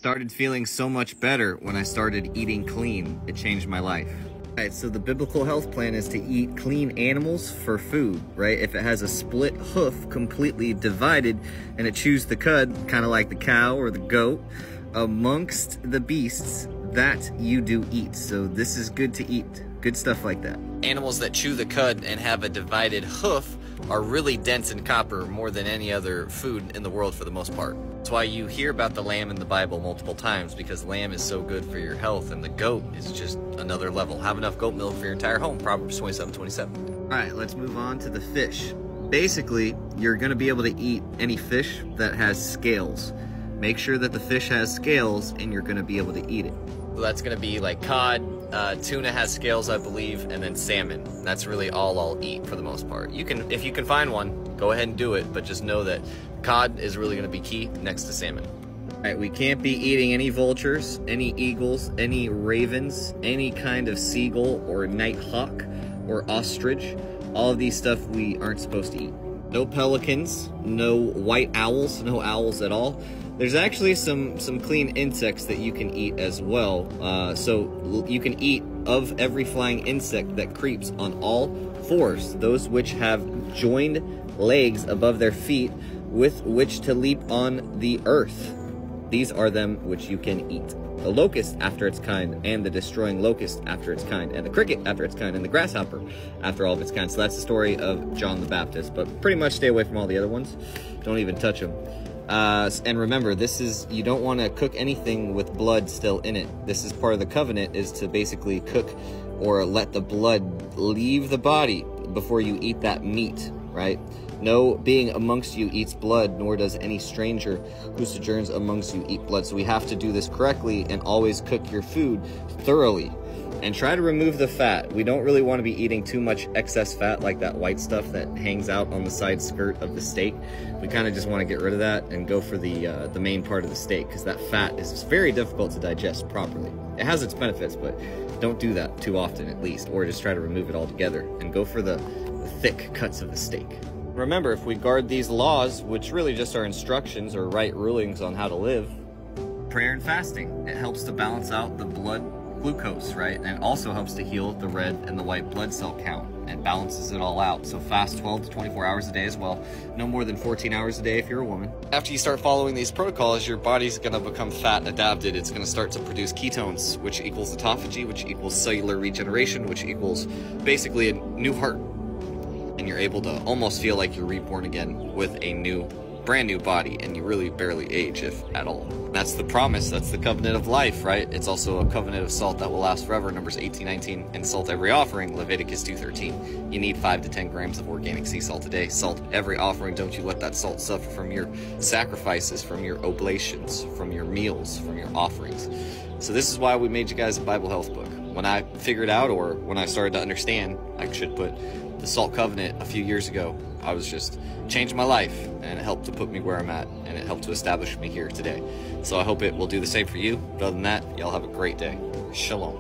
Started feeling so much better when I started eating clean. It changed my life. Alright, so the biblical health plan is to eat clean animals for food, right? If it has a split hoof completely divided and it chews the cud, kind of like the cow or the goat, amongst the beasts, that you do eat. So this is good to eat. Good stuff like that. Animals that chew the cud and have a divided hoof are really dense in copper more than any other food in the world for the most part. That's why you hear about the lamb in the Bible multiple times, because lamb is so good for your health, and the goat is just another level. Have enough goat milk for your entire home, Proverbs 27:27. All right, let's move on to the fish. Basically, you're gonna be able to eat any fish that has scales. Make sure that the fish has scales and you're gonna be able to eat it. So that's gonna be like cod, tuna has scales, I believe, and then salmon. That's really all I'll eat for the most part. If you can find one, go ahead and do it, but just know that cod is really gonna be key next to salmon. All right, we can't be eating any vultures, any eagles, any ravens, any kind of seagull or nighthawk or ostrich. All of these stuff we aren't supposed to eat. No pelicans, no white owls, no owls at all. There's actually some clean insects that you can eat as well. So you can eat of every flying insect that creeps on all fours, those which have joined legs above their feet with which to leap on the earth. These are them which you can eat. The locust after its kind, and the destroying locust after its kind, and the cricket after its kind, and the grasshopper after all of its kind. So that's the story of John the Baptist, but pretty much stay away from all the other ones. Don't even touch them. And remember, you don't want to cook anything with blood still in it. This is part of the covenant, is to basically cook or let the blood leave the body before you eat that meat, right? No being amongst you eats blood, nor does any stranger who sojourns amongst you eat blood. So we have to do this correctly and always cook your food thoroughly. And try to remove the fat. We don't really want to be eating too much excess fat, like that white stuff that hangs out on the side skirt of the steak. We kind of just want to get rid of that and go for the main part of the steak, because that fat is very difficult to digest properly. It has its benefits, but don't do that too often at least, or just try to remove it altogether and go for the thick cuts of the steak. Remember, if we guard these laws, which really just are instructions or right rulings on how to live, prayer and fasting, it helps to balance out the blood glucose, right? And it also helps to heal the red and the white blood cell count and balances it all out. So fast 12 to 24 hours a day as well. No more than 14 hours a day if you're a woman. After you start following these protocols, your body's gonna become fat adapted. It's gonna start to produce ketones, which equals autophagy, which equals cellular regeneration, which equals basically a new heart. And you're able to almost feel like you're reborn again with a brand new body, and you really barely age, if at all. That's the promise. That's the covenant of life, right? It's also a covenant of salt that will last forever, Numbers 18:19, and salt every offering, Leviticus 2:13. You need 5 to 10 grams of organic sea salt a day. Salt every offering. Don't you let that salt suffer from your sacrifices, from your oblations, from your meals, from your offerings. So this is why we made you guys a Bible health book. When I figured out, or when I started to understand, I should put the salt covenant a few years ago, I was just changing my life, and it helped to put me where I'm at, and it helped to establish me here today. So I hope it will do the same for you. But other than that, y'all have a great day. Shalom.